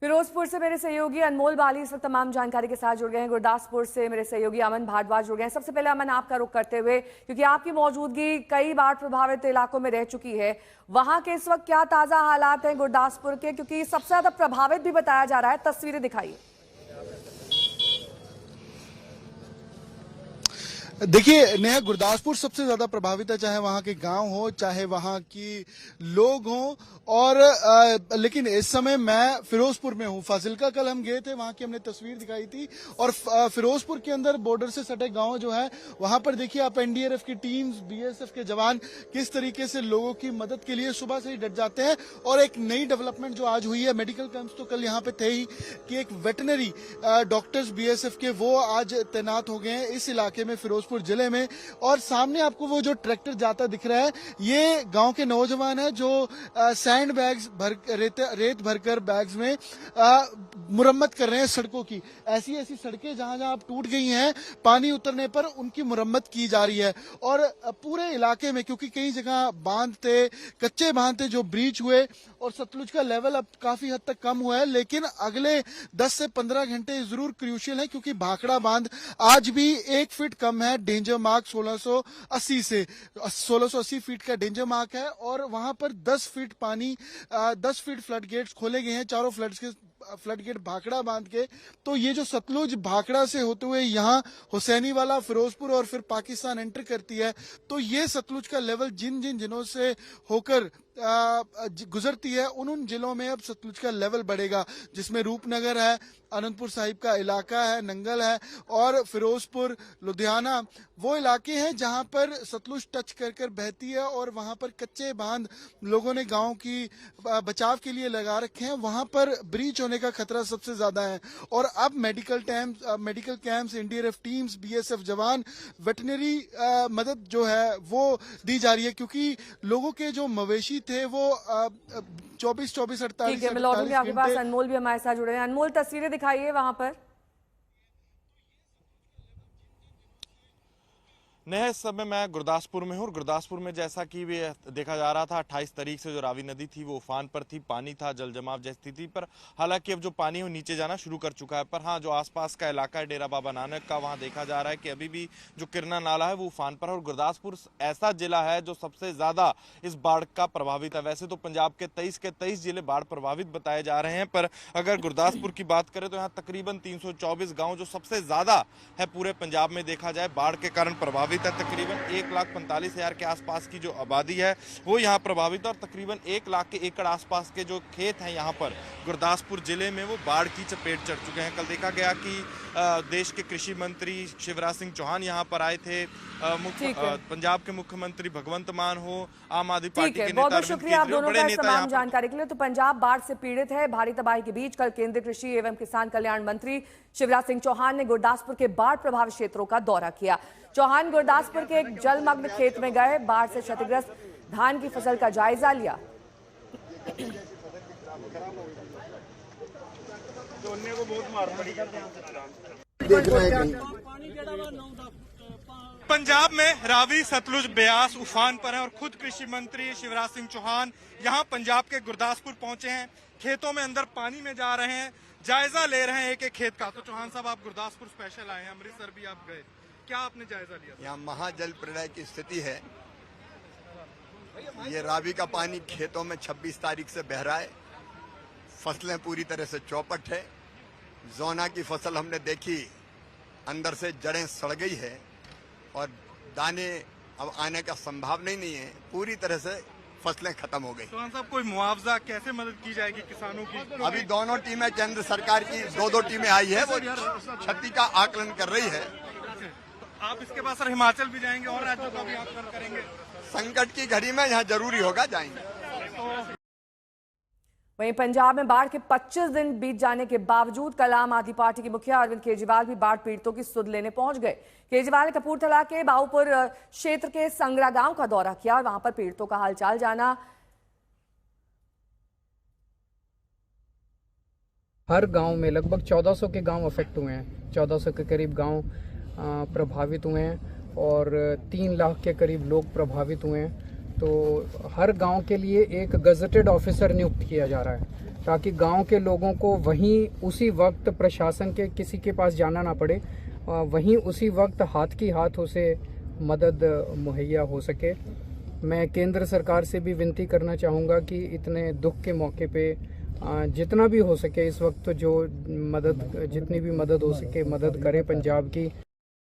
फिरोजपुर से मेरे सहयोगी अनमोल बाली इस वक्त तमाम जानकारी के साथ जुड़ गए हैं। गुरदासपुर से मेरे सहयोगी अमन भारद्वाज जुड़ गए हैं। सबसे पहले अमन, आपका रुख करते हुए, क्योंकि आपकी मौजूदगी कई बार प्रभावित इलाकों में रह चुकी है, वहां के इस वक्त क्या ताजा हालात हैं गुरदासपुर के, क्योंकि सबसे ज्यादा प्रभावित भी बताया जा रहा है, तस्वीरें दिखाइए। देखिए नेहा, गुरदासपुर सबसे ज्यादा प्रभावित है, चाहे वहां के गांव हो, चाहे वहां की लोग हों। और लेकिन इस समय मैं फिरोजपुर में हूं। फाजिल्का कल हम गए थे, वहां की हमने तस्वीर दिखाई थी। और फिरोजपुर के अंदर बॉर्डर से सटे गांव जो है, वहां पर देखिए आप एनडीआरएफ की टीम्स, बीएसएफ के जवान किस तरीके से लोगों की मदद के लिए सुबह से ही डट जाते हैं। और एक नई डेवलपमेंट जो आज हुई है, मेडिकल कैंप्स तो कल यहाँ पे थे ही, कि एक वेटनरी डॉक्टर्स बीएसएफ के वो आज तैनात हो गए हैं इस इलाके में, फिरोजपुर जिले में। और सामने आपको वो जो ट्रैक्टर जाता दिख रहा है, ये गांव के नौजवान है जो सैंड बैग्स रेत भरकर बैग्स में मुरम्मत कर रहे हैं सड़कों की। ऐसी ऐसी सड़कें जहां जहां टूट गई हैं, पानी उतरने पर उनकी मुरम्मत की जा रही है। और पूरे इलाके में, क्योंकि कई जगह बांध थे, कच्चे बांध थे जो ब्रीच हुए, और सतलुज का लेवल अब काफी हद तक कम हुआ है, लेकिन अगले 10 से 15 घंटे जरूर क्रूशियल है, क्योंकि भाखड़ा बांध आज भी 1 फीट कम है। डेंजर मार्क 1680 फीट का डेंजर मार्क है। और वहां पर 10 फीट पानी, 10 फीट फ्लड गेट्स खोले गए हैं, चारों फ्लड गेट भाखड़ा बांध के। तो ये जो सतलुज भाखड़ा से होते हुए यहाँ हुसैनी वाला, फिरोजपुर और फिर पाकिस्तान एंटर करती है, तो ये सतलुज का लेवल जिन जिन जिलों से होकर गुजरती है, उन जिलों में अब सतलुज का लेवल बढ़ेगा, जिसमें रूपनगर है, अनंतपुर साहिब का इलाका है, नंगल है, और फिरोजपुर, लुधियाना वो इलाके हैं जहां पर सतलुज टच कर कर बहती है। और वहां पर कच्चे बांध लोगों ने गांव की बचाव के लिए लगा रखे हैं, वहां पर ब्रीच होने का खतरा सबसे ज्यादा है। और अब medical camps, NDRF teams, BSF जवान, वेटनरी मदद जो है वो दी जा रही है, क्योंकि लोगों के जो मवेशी थे वो 24-48 ठीक है, मैं लौटूंगी आपके पास। अनमोल भी हमारे साथ जुड़े हैं। अनमोल, तस्वीरें दिखाइए वहां पर। इस समय मैं गुरदासपुर में हूँ। और गुरदासपुर में जैसा कि देखा जा रहा था, 28 तारीख से जो रावी नदी थी वो उफान पर थी, पानी था, जल जमाव जैसी स्थिति पर। हालांकि अब जो पानी है नीचे जाना शुरू कर चुका है। पर हाँ, जो आसपास का इलाका है डेरा बाबा नानक का, वहाँ देखा जा रहा है कि अभी भी जो किरना नाला है वो उफान पर है। और गुरदासपुर ऐसा जिला है जो सबसे ज्यादा इस बाढ़ का प्रभावित है। वैसे तो पंजाब के 23 जिले बाढ़ प्रभावित बताए जा रहे हैं, पर अगर गुरदासपुर की बात करें तो यहाँ तकरीबन 324 गाँव, जो सबसे ज्यादा है पूरे पंजाब में देखा जाए, बाढ़ के कारण प्रभावित है। तकरीबन 1,45,000 के आसपास की जो आबादी है वो यहाँ प्रभावित है। और तकरीबन 1 लाख के एकड़ आसपास के जो खेत हैं यहाँ पर गुरदासपुर जिले में, वो बाढ़ की चपेट चढ़ चुके हैं। कल देखा गया कि देश के कृषि मंत्री शिवराज सिंह चौहान यहाँ पर आए थे, पंजाब के मुख्यमंत्री भगवंत मान हो, आम आदमी पार्टी के नेता, बहुत शुक्रिया आप दोनों का तमाम जानकारी के लिए। तो पंजाब बाढ़ से पीड़ित है, भारी तबाही के बीच कल केंद्रीय कृषि एवं किसान कल्याण मंत्री शिवराज सिंह चौहान ने गुरदासपुर के बाढ़ प्रभावित क्षेत्रों का दौरा किया। चौहान गुरदासपुर के एक जलमग्न खेत में गए, बाढ़ से क्षतिग्रस्त धान की फसल का जायजा लिया। पंजाब में रावी, सतलुज, ब्यास उफान पर है। और खुद कृषि मंत्री शिवराज सिंह चौहान यहाँ पंजाब के गुरदासपुर पहुंचे हैं, खेतों में अंदर पानी में जा रहे हैं, जायजा ले रहे हैं एक एक खेत का। तो चौहान साहब, आप गुरदासपुर स्पेशल आए हैं, अमृतसर भी आप गए, क्या आपने जायजा लिया? यहाँ महाजल प्रलय की स्थिति है। ये रावी का पानी खेतों में 26 तारीख से बह रहा है, फसलें पूरी तरह से चौपट है। जोना की फसल हमने देखी, अंदर से जड़ें सड़ गई है और दाने अब आने का संभावना ही नहीं है, पूरी तरह से फसलें खत्म हो गई। चौहान साहब, कोई मुआवजा, कैसे मदद की जाएगी किसानों की? अभी दोनों टीमें, केंद्र सरकार की 2-2 टीमें आई है, वो क्षति का आकलन कर रही है। तो आप इसके बाद सर हिमाचल भी जाएंगे और राज्यों का भी आकलन करेंगे? संकट की घड़ी में यहाँ जरूरी होगा, जाएंगे। वहीं पंजाब में बाढ़ के 25 दिन बीत जाने के बावजूद कल आम आदमी पार्टी के मुखिया अरविंद केजरीवाल भी बाढ़ पीड़ितों की सुध लेने पहुंच गए। केजरीवाल ने कपूरथला के बाऊपुर क्षेत्र के संगरा गांव का दौरा किया और वहां पर पीड़ितों का हालचाल जाना। हर गांव में लगभग 1400 के गांव अफेक्ट हुए हैं, 1400 के करीब गांव प्रभावित हुए हैं और 3 लाख के करीब लोग प्रभावित हुए हैं। तो हर गांव के लिए एक गजेटेड ऑफिसर नियुक्त किया जा रहा है ताकि गांव के लोगों को वहीं उसी वक्त प्रशासन के किसी के पास जाना ना पड़े, वहीं उसी वक्त हाथ की हाथ उसे मदद मुहैया हो सके। मैं केंद्र सरकार से भी विनती करना चाहूँगा कि इतने दुख के मौके पे जितना भी हो सके इस वक्त जो मदद, जितनी भी मदद हो सके मदद करे पंजाब की।